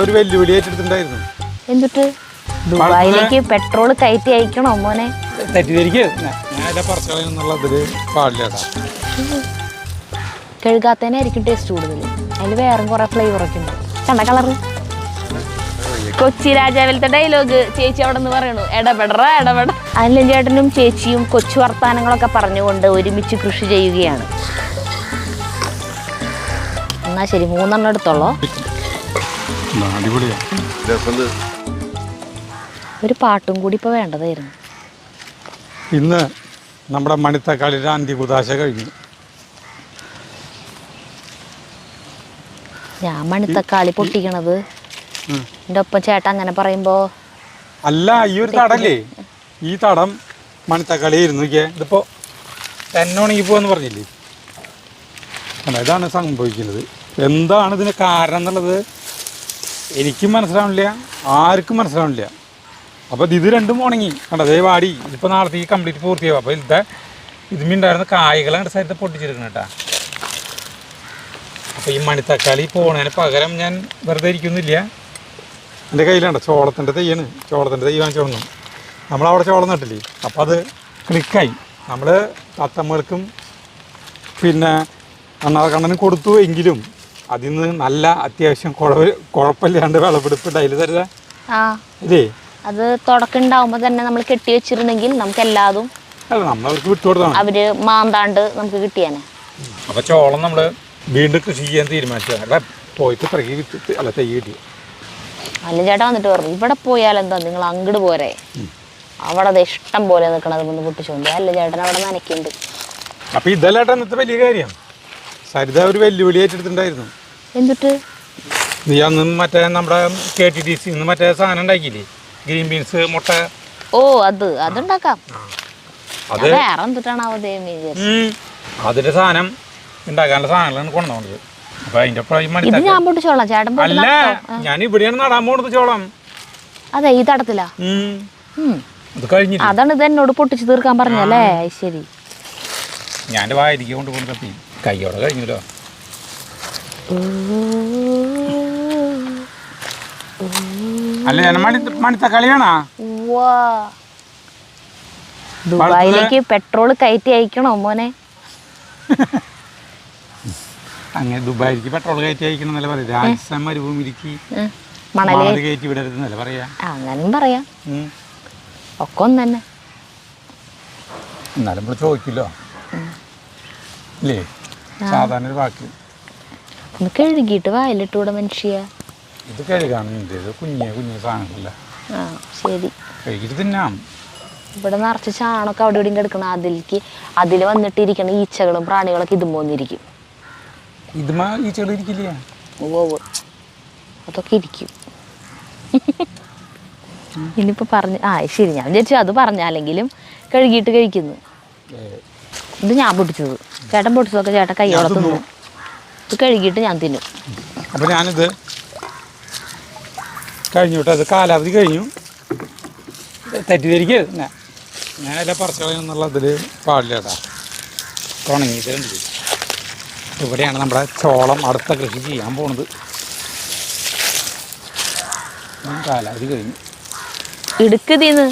ഒരു വെല്ലുവിളി ഏറ്റെടുത്തിട്ടുണ്ടായിരുന്നു. എന്നിട്ട് ദുബായിലേക്ക് പെട്രോൾ കയറ്റി അയക്കണോ മോനെ? തെറ്റിദ്ധരിക്ക് ഞാനെല്ലാം പറച്ചളയെന്നുള്ളതിൽ പാടില്ല. കഴുകാത്തതിനായിരിക്കും ടേസ്റ്റ് കൂടുതൽ. അതിൽ വേറെ കുറെ ഫ്ലേവർ ഒക്കെ ഉണ്ട്. കണ്ട കളറ് കൊച്ചി രാജാവിലത്തെ ഡയലോഗ് ചേച്ചി അവിടെ നിന്ന് പറയണു, ഇടപെടറ ഇടപെട. അനിലും ചേട്ടനും ചേച്ചിയും കൊച്ചു വർത്താനങ്ങളൊക്കെ പറഞ്ഞുകൊണ്ട് ഒരുമിച്ച് കൃഷി ചെയ്യുകയാണ്. എന്നാ ശരി, 3 എടുത്തോളോ. ഒരു പാട്ടും കൂടി ഇപ്പൊ വേണ്ടതായിരുന്നു. ഇന്ന് നമ്മുടെ മണിത്തക്കാളിയുടെ അന്തികുദാശ കഴിഞ്ഞു. ഞാൻ മണിത്തക്കാളി പൊട്ടിക്കണത് എൻ്റെ ഒപ്പം ചേട്ടൻ അങ്ങനെ പറയുമ്പോ അല്ല, ഈ ഒരു തടല്ലേ, ഈ തടം മണിത്തക്കാളി ആയിരുന്നു. ഇതിപ്പോ തെന്നുണങ്ങി പോവെന്ന് പറഞ്ഞില്ലേ, ഇതാണ് സംഭവിക്കുന്നത്. എന്താണ് ഇതിന് കാരണം എന്നുള്ളത് എനിക്കും മനസ്സിലാവണില്ല, ആർക്കും മനസ്സിലാവണില്ല. അപ്പോൾ ഇത് രണ്ടും ഉണങ്ങി കണ്ടോ, അതേ വാടി. ഇതിപ്പോൾ നാളത്തേക്ക് കംപ്ലീറ്റ് പൂർത്തിയാവും. അപ്പോൾ ഇതിലുണ്ടായിരുന്ന കായ്കളാണ് സ്ഥലത്ത് പൊട്ടിച്ചെടുക്കണം കേട്ടോ. അപ്പോൾ ഈ മണിത്തക്കാളി പോണതിന് പകരം ഞാൻ വെറുതെ ഇരിക്കുന്നില്ല. എൻ്റെ കയ്യിലുണ്ട് ചോളത്തിൻ്റെ തൈയാണ്. ചോളത്തിൻ്റെ തൈ വാങ്ങിച്ചു വന്നു. നമ്മളവിടെ ചോളം നട്ടില്ലേ, അപ്പോൾ അത് ക്ലിക്കായി. നമ്മൾ തത്തമ്മകൾക്കും പിന്നെ അണ്ണാറക്കണ്ണനും കൊടുത്തു. എങ്കിലും അതിൽ നിന്ന് നല്ല അത്യാവശ്യം കുഴപ്പമില്ലാണ്ട് വിളവെടുപ്പ് ഡയലി തരുക ഇല്ലേ. അത് തുടക്കുണ്ടാവുമ്പോൾ തന്നെ നമ്മൾ കെട്ടി വെച്ചിരുന്നെങ്കിൽ നമുക്ക് എല്ലാതും അല്ല, നമ്മളവർക്ക് വിട്ടുകൊടുത്താണ് അവര് മാന്താണ്ട് നമുക്ക് കിട്ടിയാനെ. അപ്പോൾ ചോളം നമ്മൾ വീണ്ടും കൃഷി ചെയ്യാൻ തീരുമാനിച്ചു. അല്ല, പോയിട്ട് പിറകെ വിത്ത് അല്ല തൈ കിട്ടി. അല്ല ചേട്ടാ വന്നിട്ട് പറഞ്ഞു, ഇവിടെ പോയാലെന്താ നിങ്ങൾ അങ്ങോട്ട് പോരെ, അവിടെ അത് ഇഷ്ടം പോലെ നിൽക്കണത് ഒന്ന് പൊട്ടിച്ചോണ്ട്. അല്ല ചേട്ടൻ അവിടെ നനയ്ക്കുന്നുണ്ട്. അപ്പോൾ ഇതല്ല ഇന്നത്തെ വലിയ കാര്യം. സരിത ഒരു വെല്ലുവിളി ഏറ്റെടുത്തിട്ടുണ്ടായിരുന്നു. എന്നിട്ട് നീ അന്ന് മറ്റേ നമ്മുടെ KTDC മറ്റേ സാധനം ഉണ്ടാക്കിയില്ലേ, ഗ്രീൻ ബീൻസ് മുട്ട. ഓ അതുണ്ടാക്കാം. അത് വേറെ എന്തിട്ടാണ് അതിന്റെ സാധനം ഉണ്ടാക്കാനുള്ള സാധനങ്ങളാണ് കൊണ്ടുപോകുന്നത്. അപ്പൊ അതിന്റെ ഞാൻ പൊട്ടിച്ചോളാം ചേട്ടൻ. അല്ല, ഞാൻ ഇവിടെയാണ് നടാൻ പോണത് ചോളം. അതെ, ഈ തടത്തിലാ. അത് കഴിഞ്ഞില്ല. അതാണ് ഇത് എന്നോട് പൊട്ടിച്ച് തീർക്കാൻ പറഞ്ഞല്ലേ. ശരി, ഞാൻ വായിരിക്കും കൊണ്ട് കൊണ്ട് കത്തി കയ്യോടെ കഴിഞ്ഞല്ലോ. അല്ല, ഞാൻ മണിത്തക്കാളിയാണോ? ദുബായിലേക്ക് പെട്രോൾ കയറ്റി അയക്കണോ മോനെ? അങ്ങനെ ദുബായിലേക്ക് പെട്രോൾ കയറ്റി അയക്കണം എന്നല്ല പറയാം. രാജസ്ഥാൻ മരുഭൂമിയിലേക്ക് മണല് കയറ്റി വിടരുതെന്നല്ല പറയാ. അങ്ങനെയും പറയാം, ഒക്കെ ഒന്ന് തന്നെ. എന്നാലും നമ്മൾ ചോദിക്കില്ലോ ഇല്ലേ, സാധാരണ ഒരു വാക്ക്. കഴുകിയിട്ട് വായിലിട്ടൂടെ മനുഷ്യ. ഇത് കഴുകാണെന്നുണ്ട്, ഇത് കുഞ്ഞു സാധനങ്ങളല്ല. ശരി, കഴുകിട്ട് തിന്നാം. ഇവിടെ നിറച്ച് ചാണൊക്കെ അവിടെ ഇവിടെയും കിടക്കണം. അതിൽ വന്നിട്ടിരിക്കണ ഈച്ചകളും പ്രാണികളൊക്കെ ഇതും പോന്നിരിക്കും. ഇതുമാ ഈച്ചകൾ ഇരിക്കില്ല. അതൊക്കെ ഇരിക്കും. ഇനിയിപ്പോൾ പറഞ്ഞ് ശരി, ഞാൻ വിചാരിച്ചു അത് പറഞ്ഞാലെങ്കിലും കഴുകിയിട്ട് കഴിക്കുന്നു. ഇത് ഞാൻ പൊട്ടിച്ചത്, ചേട്ടൻ പൊട്ടിച്ചതൊക്കെ ചേട്ടൻ കയ്യോടെ തിന്നു. ഇത് കഴുകിയിട്ട് ഞാൻ തിന്നും. അപ്പോൾ ഞാനിത് കഴിഞ്ഞു കേട്ടോ, അത് കാലാവധി കഴിഞ്ഞു. തെറ്റിദ്ധരിക്കുക ഞാനെല്ലാം പറച്ചളയെന്നുള്ളതിൽ പാടില്ല കേട്ടോ. ഉണങ്ങിയിട്ടുണ്ട്. ഇവിടെയാണ് നമ്മുടെ ചോളം അടുത്ത കൃഷി ചെയ്യാൻ പോണത്. കാലാവധി കഴിഞ്ഞു. ഇടുക്കതീന്ന്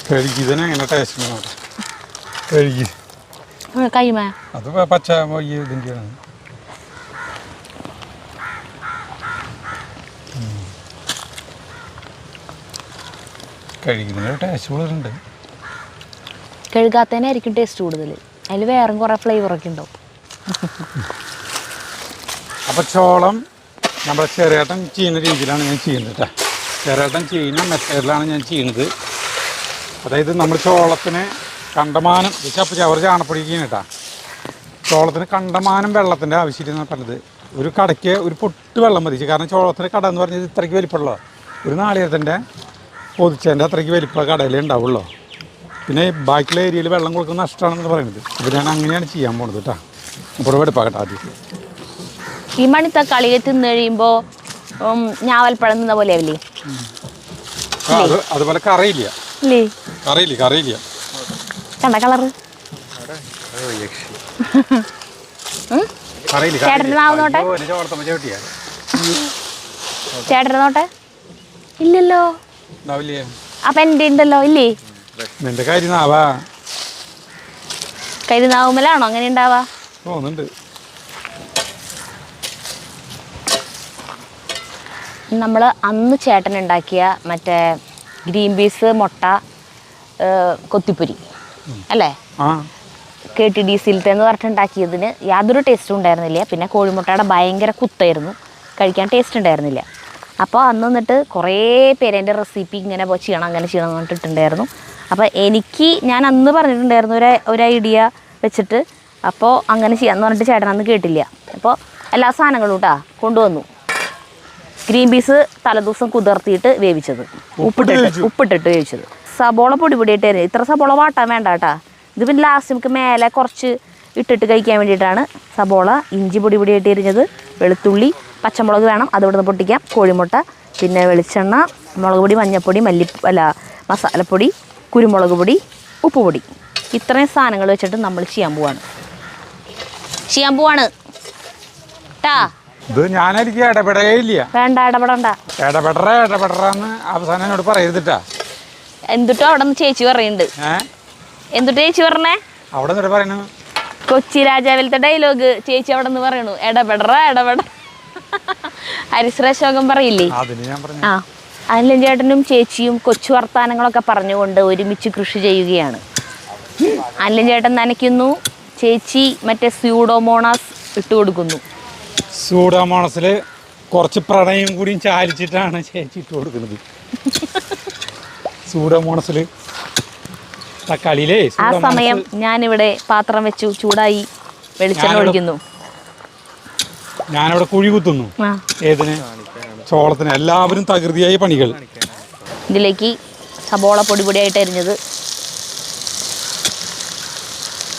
കഴുകി തന്നെ എങ്ങനെ ടേസ്റ്റ് കഴുകി കൈമ അത് പച്ച ഇതിൻ്റെയാണ്. കഴുകുന്നതിന് ടേസ്റ്റ് കൂടുതലുണ്ട്. കഴുകാത്തതിനായിരിക്കും ടേസ്റ്റ് കൂടുതൽ. അതിൽ വേറെ കുറേ ഫ്ലേവറൊക്കെ ഉണ്ടാവും. അപ്പോൾ ചോളം നമ്മുടെ ചെറിയേട്ടൻ ചെയ്യുന്ന രീതിയിലാണ് ഞാൻ ചെയ്യുന്നത് കേട്ടോ. ചെറിയേട്ടൻ ചെയ്യുന്ന മെത്തേഡിലാണ് ഞാൻ ചെയ്യുന്നത്. അതായത് നമ്മൾ ചോളത്തിന് കണ്ടമാനം അവർ ചാണപ്പൊടിക്കുകയാണ് കേട്ടോ. ചോളത്തിന് കണ്ടമാനം വെള്ളത്തിൻ്റെ ആവശ്യമില്ല പറഞ്ഞത്. ഒരു കടയ്ക്ക് ഒരു പൊട്ട് വെള്ളം മതി. കാരണം ചോളത്തിൻ്റെ കട എന്ന് പറഞ്ഞത് ഇത്രയ്ക്ക് വലിപ്പമുള്ള ഒരു നാളികേരത്തിൻ്റെ പൊതിച്ചതിൻ്റെ അത്രയ്ക്ക് വലിപ്പ കടയിലേ ഉണ്ടാവുള്ളൂ. പിന്നെ ബാക്കിയുള്ള ഏരിയയിൽ വെള്ളം കൊടുക്കുന്ന നഷ്ടമാണെന്ന് പറയുന്നത്. അപ്പോൾ ഞാൻ അങ്ങനെയാണ് ചെയ്യാൻ പോകുന്നത് കേട്ടോ. അപ്പോൾ വെടുപ്പാക്കട്ടെ ആദ്യം. ഈ മണിത്തക്കാളി തിന്ന് കഴിയുമ്പോൾ ഞാവൽപ്പഴം നിന്ന പോലെ ആവില്ലേ? അതുപോലെ കറിയില്ല. കണ്ട കളറ് ചേട്ടൻ്റെ നാവ് നോട്ടെ, ചേട്ടൻ്റെ നോട്ടെ. ഇല്ലല്ലോ. അപ്പൊ എൻ്റെ ഉണ്ടല്ലോ, ഇല്ലേ? നിന്റെ കരിനാവാ. കരിനാവുമലാണോ അങ്ങനെ ഉണ്ടാവാ? തോന്നുന്നുണ്ട്. നമ്മൾ അന്ന് ചേട്ടൻ ഉണ്ടാക്കിയ മറ്റേ ഗ്രീൻ പീസ് മുട്ട കൊത്തിപ്പൊരി അല്ലേ, KTDC എന്ന് പറഞ്ഞിട്ടുണ്ടാക്കിയതിന് യാതൊരു ടേസ്റ്റും ഉണ്ടായിരുന്നില്ല. പിന്നെ കോഴിമുട്ടയുടെ ഭയങ്കര കുത്തായിരുന്നു, കഴിക്കാൻ ടേസ്റ്റ് ഉണ്ടായിരുന്നില്ല. അപ്പോൾ അന്ന് എന്നിട്ട് കുറേ പേര് എൻ്റെ റെസിപ്പി ഇങ്ങനെ ചെയ്യണം അങ്ങനെ ചെയ്യണം എന്ന് പറഞ്ഞിട്ടുണ്ടായിരുന്നു. അപ്പോൾ ഞാൻ അന്ന് പറഞ്ഞിട്ടുണ്ടായിരുന്നു ഒരു ഐഡിയ വെച്ചിട്ട്, അപ്പോൾ അങ്ങനെ ചെയ്യാമെന്ന് പറഞ്ഞിട്ട് ചേട്ടൻ അന്ന് കേട്ടില്ല. അപ്പോൾ എല്ലാ സാധനങ്ങളും കൊണ്ടുവന്നു. ഗ്രീൻ പീസ് തലേദിവസം കുതിർത്തിയിട്ട് വേവിച്ചത്, ഉപ്പിട്ടിട്ട് വേവിച്ചത്. സബോള പൊടിയായിട്ടായിരുന്നു. ഇത്ര സബോള വാട്ടാൻ വേണ്ട കേട്ടോ. ഇത് പിന്നെ ലാസ്റ്റ് നമുക്ക് മേലെ കുറച്ച് ഇട്ടിട്ട് കഴിക്കാൻ വേണ്ടിയിട്ടാണ്. സബോള, ഇഞ്ചി പൊടിയായിട്ട് എരിഞ്ഞത്, വെളുത്തുള്ളി, പച്ചമുളക് വേണം, അത് ഇവിടുന്ന് പൊട്ടിക്കാം, കോഴിമുട്ട, പിന്നെ വെളിച്ചെണ്ണ, മുളക് പൊടി, മഞ്ഞൾപ്പൊടി, മസാലപ്പൊടി, കുരുമുളക് പൊടി, ഉപ്പുപൊടി. ഇത്രയും സാധനങ്ങൾ വെച്ചിട്ട് നമ്മൾ ചെയ്യാൻ പോവാണ് ട്ടാ. ഇത് ഞാനെനിക്ക് ഇടപെടയില്ല. വേണ്ട, ഇടപെടണ്ട. ഇടപെടറന്ന് അവസാനം എന്നോട് പറയരുതിട്ടാ. എന്തിട്ടോ അവിടെ നിന്ന് ചേച്ചി പറയുന്നുണ്ട്. എന്തിട്ട് ചേച്ചി പറഞ്ഞേ? അവിടെ നിന്ന് പറയുന്നു കൊച്ചി രാജാവിലത്തെ ഡയലോഗ് ചേച്ചി അവിടെ നിന്ന് പറയണു, ഇടപെട. ഹരിശ്രേശോകം പറയില്ലേ? ആ, അനിലും ചേട്ടനും ചേച്ചിയും കൊച്ചു വർത്താനങ്ങളൊക്കെ പറഞ്ഞുകൊണ്ട് ഒരുമിച്ച് കൃഷി ചെയ്യുകയാണ്. അനിലും ചേട്ടൻ നനയ്ക്കുന്നു, ചേച്ചി മറ്റേ സ്യൂഡോമോണാസ് ഇട്ട് കൊടുക്കുന്നു. സ്യൂഡോമോണസിൽ കുറച്ച് പ്രണയം കൂടിയും ചാലിച്ചിട്ടാണ് ചേച്ചി ഇട്ട് കൊടുക്കുന്നത്. സ്യൂഡോമോണസിൽ തക്കാളിയിലേ. ആ സമയം ഞാനിവിടെ പാത്രം വെച്ചു, ചൂടായി, വെളിച്ചെണ്ണ ഒഴിക്കുന്നു. ഞാനിവിടെ കുഴി കുത്തുന്നു. ഏതിന്? ചോളത്തിന്. എല്ലാവരും തകൃതിയായ പണികൾ. ഇതിലേക്ക് സബോള പൊടിയായിട്ട് അരിഞ്ഞത്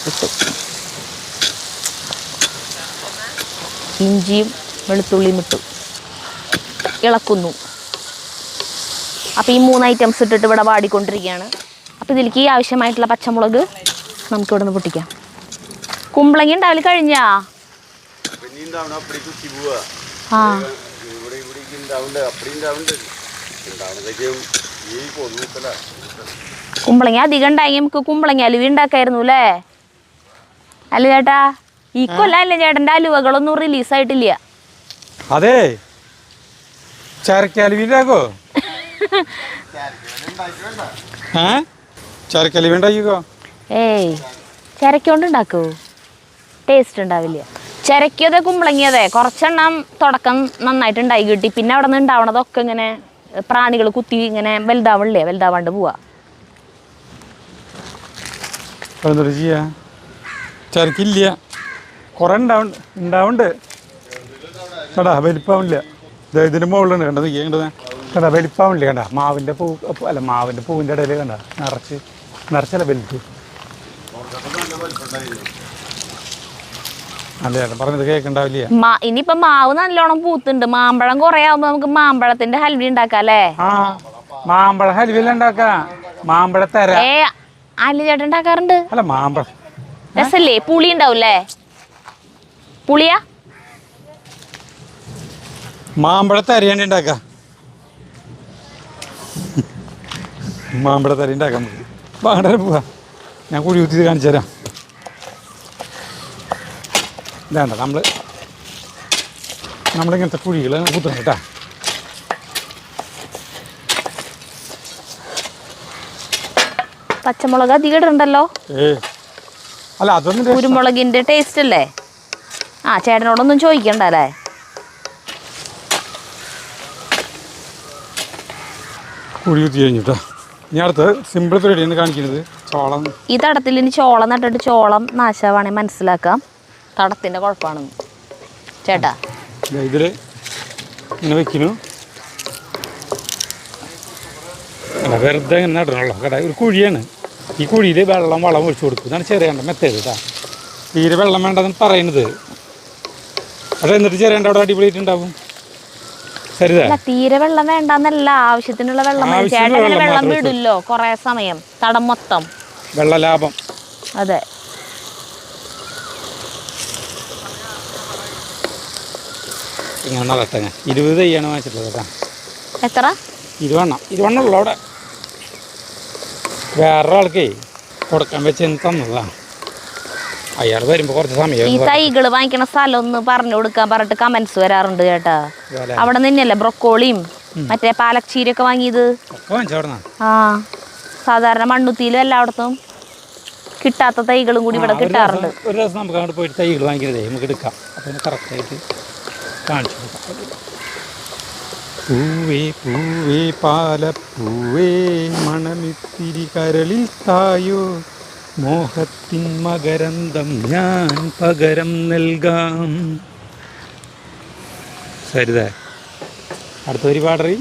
ഇട്ടു, ഇഞ്ചിയും വെളുത്തുള്ളിയും ഇട്ടു, ഇളക്കുന്നു. അപ്പോൾ ഈ 3 ഐറ്റംസ് ഇട്ടിട്ട് ഇവിടെ വാടിക്കൊണ്ടിരിക്കുകയാണ്. അപ്പോൾ ഇതിലേക്ക് ആവശ്യമായിട്ടുള്ള പച്ചമുളക് നമുക്കിവിടെ നിന്ന് പൊട്ടിക്കാം. കുമ്പളങ്ങി ഉണ്ടാവില്ല കഴിഞ്ഞാ? ആ, കുമ്പളങ്ങ അധികം ഉണ്ടായി നമുക്ക് കുമ്പളങ്ങ അലുവ ഉണ്ടാക്കായിരുന്നു അല്ലേ? അല്ല ചേട്ടാ, ഈ കൊല്ലം ചേട്ടൻ്റെ അലുവകളൊന്നും റിലീസായിട്ടില്ല. അതെ, ചരക്കലുവിണ്ടാക്കോ? ചരക്കലുവി ഉണ്ടാക്കിക്കോ. ഏയ്, ചരക്കൊണ്ട് ഉണ്ടാക്കോ? ടേസ്റ്റ് ഉണ്ടാവില്ല. ചരക്കിയതെ കുമ്പളങ്ങിയതെ കുറച്ചെണ്ണം തുടക്കം നന്നായിട്ട് ഉണ്ടായി കിട്ടി. പിന്നെ അവിടെ നിന്ന് ഉണ്ടാവണതൊക്കെ ഇങ്ങനെ പ്രാണികൾ കുത്തി ഇങ്ങനെ വലുതാവാണ്ട് പോവാ. എന്താ ചെയ്യാ? ചരക്കില്ല, കുറെ ഉണ്ടാവുന്നുണ്ട് കേട്ടാ, വലിപ്പാവില്ല. ഇതിൻ്റെ മുകളിലുണ്ട് കണ്ടത്, കണ്ടാ വലിപ്പാവില്ല. കണ്ട മാവിൻ്റെ പൂവിൻ്റെ ഇടയിൽ കണ്ട നിറച്ചല്ല വലുത്. അല്ല ചേട്ടൻ പറഞ്ഞത് കേൾക്കണ്ടാവില്ല. ഇനിയിപ്പൊ മാവ് നല്ലോണം പൂത്തുണ്ട്. മാമ്പഴം കുറെ ആവുമ്പോ നമുക്ക് മാമ്പഴത്തിന്റെ ഹൽവ ഉണ്ടാക്കാം അല്ലേ? ആ, മാമ്പഴ ഹൽവ ഉണ്ടാക്കാം. മാമ്പഴ തര അല്ല ചേട്ടൻ ഉണ്ടാക്കാറുണ്ട്. അല്ല, മാമ്പഴം രസല്ലേ? പുളി ഉണ്ടാവൂല്ലേ? പുളിയാ? മാമ്പഴ തരയാണ്ട് ഉണ്ടാക്കാം. മാമ്പഴ തര ഉണ്ടാക്കാൻ വാങ്ങാൻ പോവാ. ഞാൻ കുഴി കുത്തി കാണിച്ചു തരാം. ഇതാണ്ട നമ്മളിങ്ങനത്തെ കുഴികൾ കുത്തണം കേട്ടാ. പച്ചമുളക് അധികം ഇടണ്ടല്ലോ. അല്ല, അതൊന്നും കുരുമുളകിന്റെ ടേസ്റ്റ് അല്ലേ? ആ, ചേട്ടനോടൊന്നും ചോദിക്കണ്ട അല്ലേ? കുഴി കുത്തി കഴിഞ്ഞിട്ടാ. ഇനി അടുത്ത് സിമ്പിൾ പരിപാടിയാണ് കാണിക്കുന്നത്. ചോളം. ഈ തടത്തിൽ ഇനി ചോളം നട്ടിട്ട് ചോളം നാശമാണെങ്കിൽ മനസ്സിലാക്കാം തടത്തിന്റെ കുഴപ്പമാണെന്ന്. ചേട്ടാ, ഇതില് ഇങ്ങനെ വെക്കുന്നു. അല്ല, വെറുതെ ഇങ്ങനെ നടണല്ലോ കേട്ടാ. ഒരു കുഴിയാണ്. ഈ കുഴിയിൽ വളം ഒഴിച്ചു കൊടുക്കും. ഇതാണ് ചെറിയ മെത്തേഡ് കേട്ടാ. തീരെ വെള്ളം വേണ്ടെന്ന് പറയുന്നത്. പക്ഷെ എന്നിട്ട് ചെറിയ അവിടെ അടിപൊളിയായിട്ടുണ്ടാവും. തീരെ വെള്ളം വേണ്ടെന്നല്ല, ആവശ്യത്തിനുള്ള വെള്ളം. ചേട്ടൻ വെള്ളം വിടില്ലോ കൊറേ സമയം, തടം മൊത്തം വെള്ള ലാഭം. അതെ, ഇങ്ങനെ നടട്ടെ ഞാൻ 20 തൈയാണ് വാങ്ങിച്ചിട്ടുള്ളത് കേട്ടോ. എത്ര? 20 ഉള്ളു അവിടെ. വേറൊരാൾക്കേ കൊടുക്കാൻ വെച്ച് തന്നതാണ്. അയാൾ വരുമ്പോൾ കുറച്ച് ഈ സമയം തൈകൾ വാങ്ങിക്കണ സ്ഥലം ഒന്ന് പറഞ്ഞു കൊടുക്കാൻ പറഞ്ഞിട്ട് കമന്റ്സ് വരാറുണ്ട് ചേട്ടാ. അവിടെ നിന്നല്ലേ ബ്രൊക്കോളിയും മറ്റേ പാലക് വാങ്ങിയത്? ആ, സാധാരണ മണ്ണുത്തിയിലും എല്ലായിടത്തും കിട്ടാത്ത തൈകളും കൂടി ഇവിടെ കിട്ടാറുണ്ട്. ഒരു ദിവസം നമുക്ക് അങ്ങോട്ട് പോയിട്ട് തൈകൾ വാങ്ങിക്കുന്നതേ നമുക്ക് എടുക്കാം. അപ്പം കറക്റ്റായിട്ട് കാണിച്ചു കൊടുക്കാം. പൂവേ പൂവേ പാലപ്പൂവേ മണമിത്തിരി കരളിൽ തായോ മോഹത്തിൻ മകരന്തം ഞാൻ പകരം നൽകാം. സരിതേ അടുത്തൊരു പാടറി.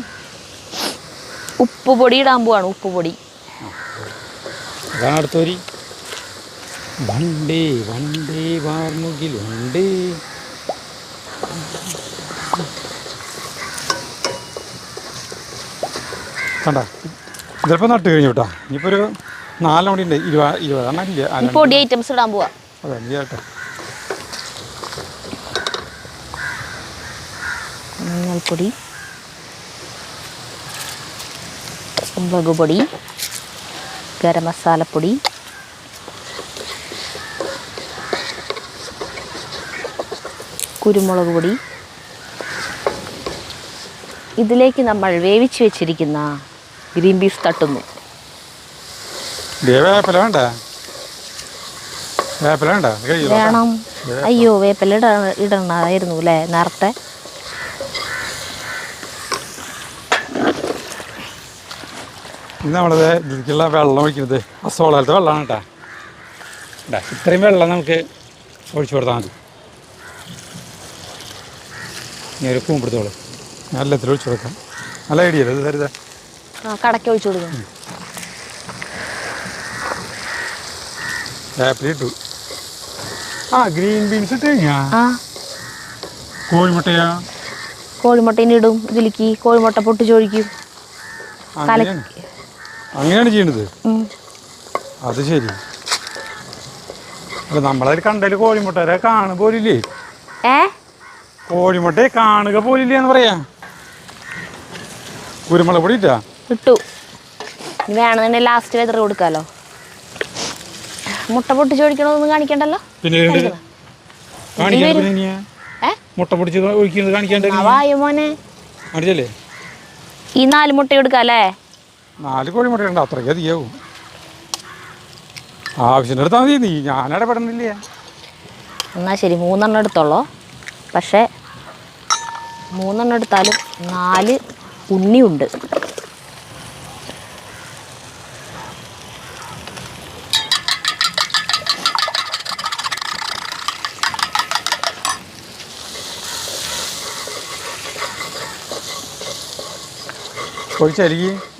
ഉപ്പുപൊടി ഇടാൻ പോവാണ്. ഉപ്പുപൊടി അതാണ് അടുത്തൊരു. വണ്ടേ വണ്ടേ വാർമുകിലുണ്ടേ. കണ്ട ഇതിപ്പോൾ നട്ട് കഴിഞ്ഞു കേട്ടോ. ഇനിയിപ്പോൾ ഒരു 4 മണി ഉണ്ട്. 20 ഇല്ല. പൊടി ഐറ്റംസ് ഇടാൻ പോവാ. അതെ ചേട്ടാ. മഞ്ഞൾപ്പൊടി, മുളക് പൊടി, ഗരം മസാലപ്പൊടി, കുരുമുളക് പൊടി. ഇതിലേക്ക് നമ്മൾ വേവിച്ച് വെച്ചിരിക്കുന്ന ഗ്രീൻ പീസ് തട്ടുന്നു. വേപ്പില വേണ്ട? വേപ്പില വേണ്ട? വേണം. അയ്യോ, വേപ്പില ഇടണമായിരുന്നു അല്ലേ നേരത്തെ. ഇത് നമ്മളത് ഇതിലേക്കുള്ള വെള്ളം ഒഴിക്കുന്നത് അസോളത്തെ വെള്ളമാണ് കേട്ടോ. ഇത്രയും വെള്ളം നമുക്ക് ഒഴിച്ചു കൊടുത്താൽ മതി. ഞാൻ ഒരു കൂമ്പെടുത്തോളൂ. ഞാൻ എല്ലാത്തിലും ഒഴിച്ചു കൊടുക്കാം. നല്ല ഐഡിയ അല്ലേ ഇത്? തരുതാ കടയ്ക്ക് ഒഴിച്ചു കൊടുക്കും. ആപ്പിൾ ഇട്ടു. ആ ഗ്രീൻ ബീൻസ് ഇട്ട് കഴിഞ്ഞാ കോഴിമുട്ടയാ? കോഴിമുട്ടേനെ ഇടും ഇതിലേക്ക്. കോഴിമുട്ട പൊട്ടിച്ചൊഴിക്കും. അങ്ങനെയാണ് ചെയ്യണത്? അത് ശരി. അല്ല നമ്മളതിൽ കണ്ടതിൽ കോഴിമുട്ട കാണുക പോലില്ലേ? കോഴിമുട്ടയെ കാണുക പോലില്ലേ എന്ന് പറയാ. കുരുമുളക് പൊടി ഇട്ടാ ഇട്ടു. വേണമെന്നുണ്ടെങ്കിൽ ലാസ്റ്റ് വെതറി കൊടുക്കാലോ. മുട്ട പൊട്ടിച്ച് ഒഴിക്കണമെന്ന് കാണിക്കണ്ടല്ലോ. പിന്നെ മുട്ട പൊടിച്ച് ഒഴിക്കുന്നത് കാണിക്കണ്ടേ? വായോ മോനെ. അടിച്ചല്ലേ ഈ 4 മുട്ട എടുക്കാല്ലേ? 4 കോഴിമുട്ട ഉണ്ട്. അത്രയ്ക്ക് അധികമാവും. ആവശ്യം എടുത്താൽ മതി. നീ ഞാനിടപെടുന്നില്ലേ? എന്നാ ശരി, 3 എടുത്തോളൂ. പക്ഷേ 3 എടുത്താലും 4 ഉണ്ണിയുണ്ട്.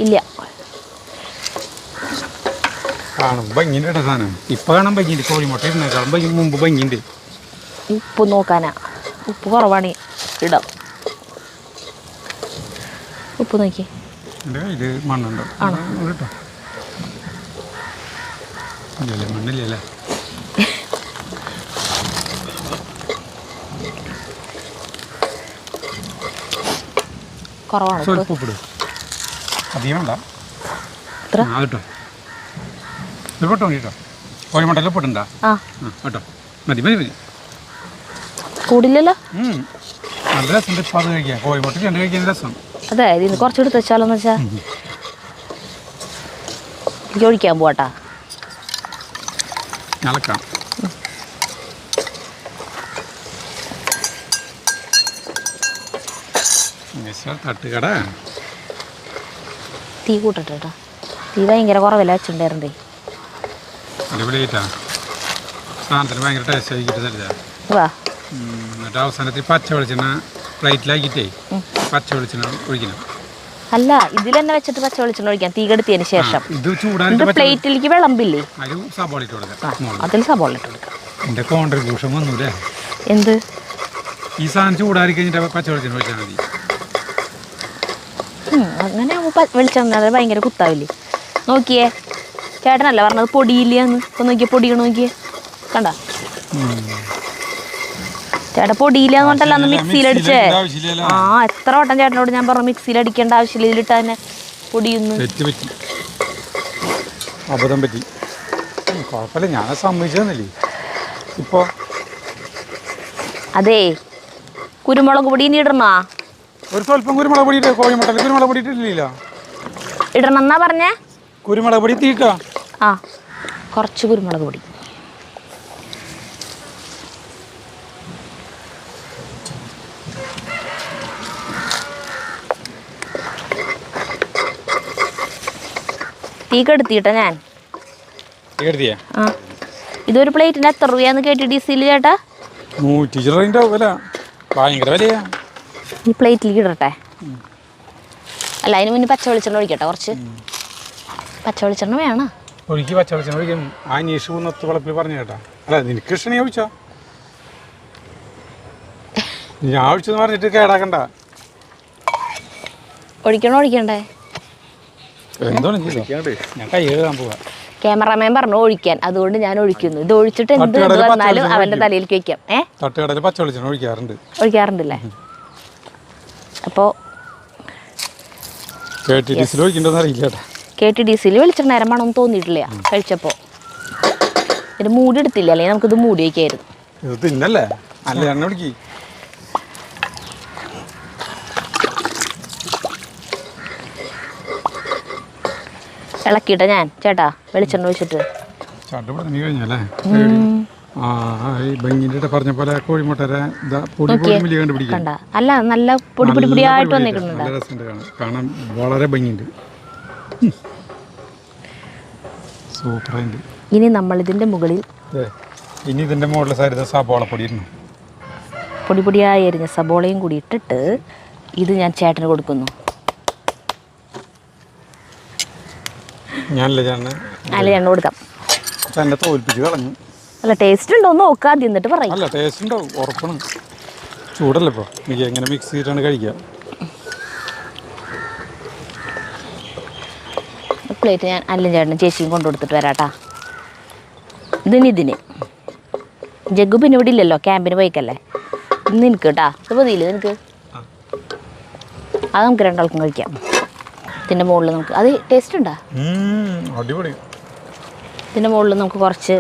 ഇല്ല, കാണും ഭംഗിൻ്റെ സാധനം. ഇപ്പം കാണാൻ ഭംഗിയുണ്ട്. കോഴിമുട്ട ഇരുന്നേക്കാളും ഭംഗി മുമ്പ് ഭംഗിയുണ്ട്. ഉപ്പ് നോക്കാനാ. ഉപ്പ് കുറവാണ്. ഇടാം. ഉപ്പ് നോക്കി. എൻ്റെ കയ്യിൽ മണ്ണുണ്ടോ? കേട്ടോ. ഇല്ലല്ലേ, മണ്ണില്ലല്ലേ? കുറവാണ്. സ്വല്പം ഉപ്പിടും. അധികം വേണ്ട. ആ കേട്ടോ. ഇത് പെട്ടോ കേട്ടോ. കോഴിമുട്ടയിൽ ഉപ്പിട്ടുണ്ടോ? കേട്ടോ. മതി മതി മതി. കൂടില്ലല്ലോ. നല്ല രസം. ഇപ്പം അത് കഴിക്കാം. കോഴിമുട്ട രണ്ട് കഴിക്കാൻ രസം. അതെ, ഇതിന് കുറച്ചെടുത്ത് വെച്ചാലോന്ന് വെച്ചാൽ എനിക്ക് ഒഴിക്കാൻ പോവാട്ടാ. ഇളക്കാം. തട്ടുകട. തീ കൂട്ടട്ടെ. തീ ഭയങ്കര കുറവില്ല വെച്ചിട്ടുണ്ടായിരുന്നേ. അടിപൊളിയായിട്ടാ സാധനത്തിന് ഭയങ്കര ടേസ്റ്റ് ആക്കിയിട്ട് തരുക. വാ. എന്നിട്ട് അവസാനത്തിൽ പച്ച വെളിച്ചെണ്ണ പ്ലേറ്റിലാക്കിയിട്ടേ പച്ച വെളിച്ചെണ്ണ ഒഴിക്കണം. അല്ല, ഇതിൽ തന്നെ വെച്ചിട്ട് പച്ച വെളിച്ചെണ്ണ ഒഴിക്കാം തീ കെടുത്തിയതിന് ശേഷം. ഇത് ചൂടാൻ പ്ലേറ്റിലേക്ക് വിളമ്പില്ലേ? അതിൽ സബോള ഇട്ട് കൊടുക്കാം. അതിൽ സബോള ഇട്ട് കൊടുക്കാം. എൻ്റെ കോൺട്രിബ്യൂഷൻ വന്നൂല്ലേ? എന്ത്? ഈ സാധനം ചൂടാറി കഴിഞ്ഞിട്ട് പച്ച വെളിച്ചെണ്ണ ഒഴിച്ചാൽ മതി. അങ്ങനെ വെളിച്ചെണ്ണ ഭയങ്കര കുത്താവില്ലേ? നോക്കിയേ, ചേട്ടനല്ല പറഞ്ഞത് പൊടിയില്ലാന്ന്. ഇപ്പം നോക്കിയേ, പൊടികൾ നോക്കിയേ. കണ്ട ചേട്ടാ പൊടിയില്ലാന്ന് പറഞ്ഞിട്ടല്ല അന്ന് മിക്സിയിലടിച്ചേ. ആവശ്യമില്ലല്ലോ. ആ എത്ര വട്ടം ചേട്ടനോട് ഞാൻ പറഞ്ഞു മിക്സിയിൽ അടിക്കേണ്ട ആവശ്യമില്ല, ഇതിലിട്ട് തന്നെ പൊടിയൊന്ന്. പറ്റി അബദ്ധം പറ്റി. കുഴപ്പമില്ല, ഞാൻ സമ്മതിച്ചെന്നില്ലേ ഇപ്പോൾ. അതെ കുരുമുളക് പൊടി ഇനി ഇടണോ? ഒരു സ്വല്പം കുരുമുളക് പൊടി ഇട്ട്, കോഴിമുട്ടയിൽ കുരുമുളക് പൊടി ഇട്ടിട്ടില്ല. ഇടണം എന്നാ പറഞ്ഞേ? കുരുമുളക് പൊടി തീട്ടോ? ആ കുറച്ച് കുരുമുളക് പൊടി. തീ കെടുത്തിട്ടോ ഞാൻ. ആ ഇതൊരു പ്ലേറ്റിന് എത്ര രൂപയാന്ന് KTDC ചേട്ടാ? 100 ചില്ലറ വില, ഭയങ്കര വിലയാ. ഈ പ്ലേറ്റിലേക്ക് ഇടട്ടെ. അല്ല അതിന് മുന്നേ പച്ച വെളിച്ചെണ്ണ ഒഴിക്കട്ടെ, കുറച്ച് പച്ച വെളിച്ചെണ്ണ വേണം. ഒഴുക്കി പച്ച വെളിച്ചെണ്ണ ഒഴിക്കും. ആ നീഷ് കുന്നത്ത് വളപ്പിൽ പറഞ്ഞു കേട്ടാ. അല്ല നിനക്ക് ഇഷ്ടണേ ഒഴിച്ചോ, ഞാൻ ഒഴിച്ചെന്ന് പറഞ്ഞിട്ട് കേടാക്കണ്ട. ഒഴിക്കണോ ഒഴിക്കണ്ടേ? എന്തോന്നും ഞാൻ കൈ എഴുതാൻ പോവാ. ക്യാമറാമാൻ പറഞ്ഞു ഒഴിക്കാൻ, അതുകൊണ്ട് ഞാൻ ഒഴിക്കുന്നു. ഇത് ഒഴിച്ചിട്ട് എന്ത് വന്നാലും അവന്റെ തലയിലേക്ക് വെക്കാം. തട്ടുകടയിൽ പച്ച വെളിച്ചെണ്ണ ഒഴിക്കാറുണ്ട്. ഒഴിക്കാറുണ്ടല്ലേ? അപ്പോൾ KTDCയിൽ ഒഴിക്കണ്ടെന്ന് അറിയില്ല കേട്ടാ. KTDCയിൽ വെളിച്ചെണ്ണ നേരം വേണമെന്ന് തോന്നിയിട്ടില്ല കഴിച്ചപ്പോൾ. ഇത് മൂടി എടുത്തില്ല, അല്ലെങ്കിൽ നമുക്കിത് മൂടി വയ്ക്കായിരുന്നു. ഇത് തിന്നല്ലേ, നല്ല എണ്ണ പിടിക്ക്. ഇളക്കിയിട്ട ഞാൻ ചേട്ടാ വെളിച്ചെണ്ണ ഒഴിച്ചിട്ട്. ചട്ടുപടി കഴിഞ്ഞല്ലേ? ആ ഈ ഭംഗിൻ്റെ പറഞ്ഞ പോലെ കോഴിമുട്ടരെ പൊടി പൊടി കണ്ടുപിടിക്കാം. കണ്ട അല്ല നല്ല പൊടി പൊടി പൊടിയായിട്ട് വന്നിട്ടുണ്ട്. നല്ല രസമുണ്ട് കാണാൻ, വളരെ ഭംഗിയുണ്ട്, സൂപ്പറായിട്ട്. ഇനി നമ്മൾ ഇതിൻ്റെ മുകളിൽ ഇനി ഇതിൻ്റെ മുകളിൽ സരിത സബോളപ്പൊടി ഇടണം. പൊടി പൊടിയായി അരിഞ്ഞ സബോളയും കൂടി ഇട്ടിട്ട് ഇത് ഞാൻ ചേട്ടന് കൊടുക്കുന്നു. ഞാനല്ലേ ചേട്ടന്? അല്ല ചേട്ടന് കൊടുക്കാം. എന്നെ തോൽപ്പിച്ച് കളഞ്ഞു. അല്ല ടേസ്റ്റ് ഉണ്ടോ എന്ന് നോക്കാം, എന്നിട്ട് പറയും. അല്ല ടേസ്റ്റ് ഉണ്ടാവും, ഉറപ്പാണ്. ചൂടല്ലേ ഇപ്പോൾ, എനിക്ക് എങ്ങനെ മിക്സ് ചെയ്തിട്ടാണ് കഴിക്കുക. പ്ലേറ്റ് ഞാൻ അല്ലും ചേട്ടനും ചേച്ചിയും കൊണ്ടു കൊടുത്തിട്ട് വരാട്ടാ. ഇതിന് ജഗ്ഗു പിന്നെ ഇവിടെ ഇല്ലല്ലോ, ക്യാമ്പിന് പോയിക്കല്ലേ. ഇന്ന് നിനക്ക് കേട്ടാ, ഇത് മതിയില്ലേ നിനക്ക്? അത് നമുക്ക് രണ്ടാൾക്കും കഴിക്കാം. ഇതിൻ്റെ മുകളിൽ നമുക്ക് അത് ടേസ്റ്റ് ഉണ്ടാ? അടിപൊളി. ഇതിൻ്റെ മുകളിൽ നമുക്ക് കുറച്ച്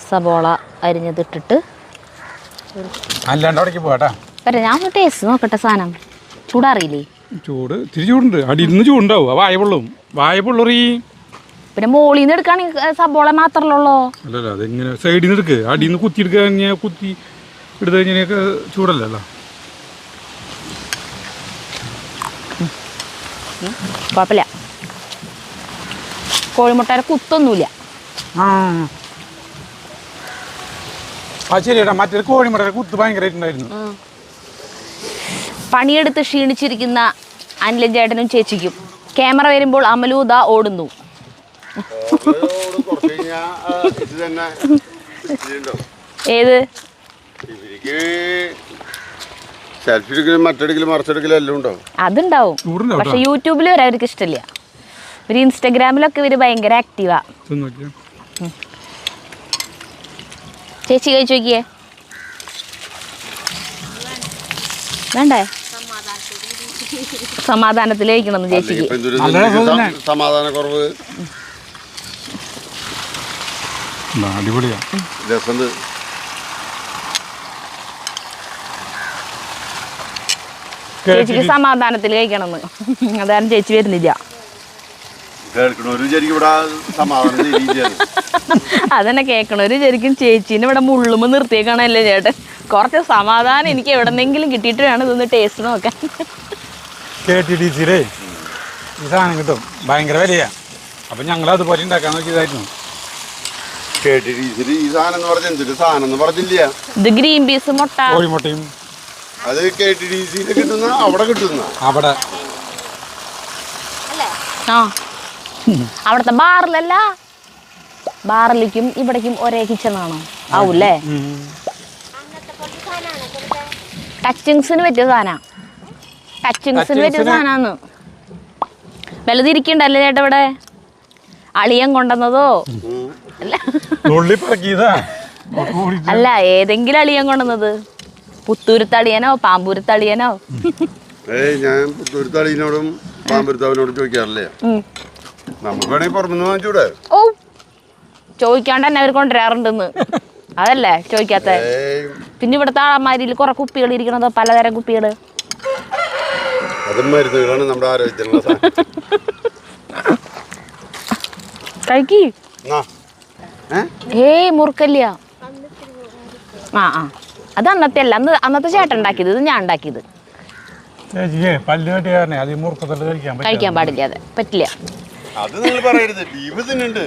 സബോള അരിഞ്ഞതിട്ടിട്ട് അല്ലാണ്ട് അവിടേക്ക് പോകാട്ടാ. വരെ ഞാൻ ഒന്ന് ടേസ്റ്റ് നോക്കട്ടെ. സാധനം ചൂടാറിയില്ലേ? ചൂട് ഇത്തിരി ചൂടുണ്ട്, അടിയിൽ നിന്ന് ചൂടുണ്ടാവും. വായ പൊള്ളറി. പിന്നെ മോളിൽ നിന്ന് എടുക്കുകയാണെങ്കിൽ സബോള മാത്രമല്ലോ. അല്ലല്ല, അതെങ്ങനെ സൈഡിൽ നിന്ന് എടുക്കുക, അടിയിൽ നിന്ന് കുത്തി എടുക്കുക, കഴിഞ്ഞാൽ കുത്തി എടുത്ത് കഴിഞ്ഞാൽ ചൂടല്ലല്ലോ. കുഴപ്പമില്ല, കോഴിമുട്ടയുടെ കുത്തൊന്നുമില്ല. ആ ശരിയേട്ടാ, മറ്റേ കോഴിമുട്ടയുടെ കുത്ത് ഭയങ്കരമായിട്ടുണ്ടായിരുന്നു. പണിയെടുത്ത് ക്ഷീണിച്ചിരിക്കുന്ന അനിലും ചേട്ടനും ചേച്ചിക്കും ക്യാമറ വരുമ്പോൾ അമലൂദ ഓടുന്നു. ഏത് അതുണ്ടാവും, പക്ഷെ യൂട്യൂബിൽ വരെ അവർക്ക് ഇഷ്ടമില്ല. ഒരു ഇൻസ്റ്റഗ്രാമിലൊക്കെ ഇവര് ഭയങ്കര ആക്റ്റീവാ. ചേച്ചി കഴിച്ചു നോക്കിയേ, വേണ്ടേ? സമാധാനത്തിൽ കഴിക്കണം ചേച്ചിക്ക്. സമാധാനക്കുറവ് അടിപൊളിയാ. ചേച്ചിക്ക് സമാധാനത്തിൽ കഴിക്കണമെന്ന്, അതാണ് ചേച്ചി വരുന്നില്ല. അതന്നെ കേൾക്കണവര് ശരിക്കും ചേച്ചീനെ ഇവിടെ മുള്ളുമ്പോ നിർത്തിയേക്കണല്ലേ ചേട്ടൻ. കുറച്ച് സമാധാനം എനിക്ക് എവിടെന്നെങ്കിലും കിട്ടിയിട്ട് വേണം ഇതൊന്ന് ടേസ്റ്റ് നോക്കാൻ. KTDCയിലേ ഈ സാധനം കിട്ടും, ഭയങ്കര വിലയാ. അപ്പൊ ഞങ്ങൾ അതുപോലെ ഉണ്ടാക്കാൻ നോക്കിയതായിരുന്നു. ഈ സാധനം എന്ന് പറഞ്ഞ എന്തൊരു സാധനം എന്ന് പറഞ്ഞില്ല. ഇത് ഗ്രീൻ പീസ് മുട്ട, കോഴിമുട്ടയും. അത് KTDCയിൽ കിട്ടുന്ന അവിടെ കിട്ടുന്ന അവിടെ ആ അവിടുത്തെ ബാറിലല്ല, ബാറിലേക്കും ഇവിടേക്കും ഒരേ കിച്ചണാണോ? ആവൂല്ലേ? ടച്ചിങ്സിന് പറ്റിയ സാധനം, ടച്ചിങ്സിന് പറ്റിയ സാധനമാണ്. വലുതിരിക്കണ്ടല്ലേ ചേട്ടാ ഇവിടെ? അളിയൻ കൊണ്ടുവന്നതോ അല്ല, അല്ല ഏതെങ്കിലും അളിയൻ കൊണ്ടുവന്നത്. പുത്തൂരുത്തളിയനോ പാമ്പൂരുത്തളിയനോ? ഞാൻ പുത്തൂരുത്തളീനോടും പാമ്പരുത്താവിനോടും ചോദിക്കാറില്ലേ? നമുക്ക് വേണമെങ്കിൽ പുറത്തുനിന്ന് വാങ്ങിച്ചൂടെ? ഓ ചോദിക്കാണ്ട് തന്നെ അവർ കൊണ്ടുവരാറുണ്ടെന്ന്. അതല്ലേ ചോദിക്കാത്ത. പിന്നെ ഇവിടുത്തെ ആളന്മാരിൽ കുറെ കുപ്പികൾ ഇരിക്കണതോ, പലതരം കുപ്പികൾ. അതും മരുന്നുകളാണ് നമ്മുടെ ആരോഗ്യത്തിനുള്ള കഴിക്കി. ഏയ് മുറുക്കല്ല. ആ ആ അത് അന്നത്തെ അല്ല, അന്നത്തെ ചേട്ടൻ ഉണ്ടാക്കിയത്, ഇത് ഞാൻ ഉണ്ടാക്കിയത്. കഴിക്കാൻ പാടില്ല, അതെ പറ്റില്ല. അത് നിങ്ങൾ പറയരുത്. ബീഫ് തിന്നുണ്ട്,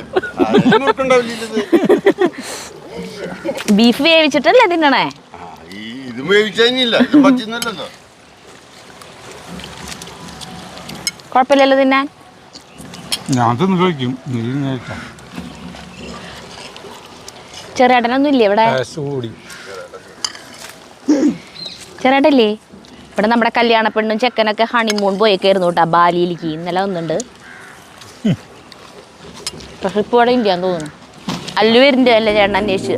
ബീഫ് വേവിച്ചിട്ടല്ലേ തിന്നണേ? ഇത് വേവിച്ചില്ല, ഇത് പറ്റുന്നില്ലല്ലോ. കുഴപ്പമില്ലല്ലോ തിന്നാൻ. ഞാൻ തിന്ന് കഴിക്കും. ചെറിയേട്ടനൊന്നും ഇല്ലേ ഇവിടെ? ചെറിയേട്ടല്ലേ ഇവിടെ? നമ്മുടെ കല്യാണ പെണ്ണും ചെക്കനൊക്കെ ഹണിമൂൺ പോയേക്കായിരുന്നു കേട്ടോ, ബാലിയിലേക്ക്. ഇന്നലെ വന്നിട്ടുണ്ട്. പക്ഷെ ഇപ്പോൾ ഇവിടെ ഇല്ലാന്ന് തോന്നുന്നു. അല്ലു വരുന്നുണ്ട് അല്ലേ ചേട്ടൻ അന്വേഷിച്ച്.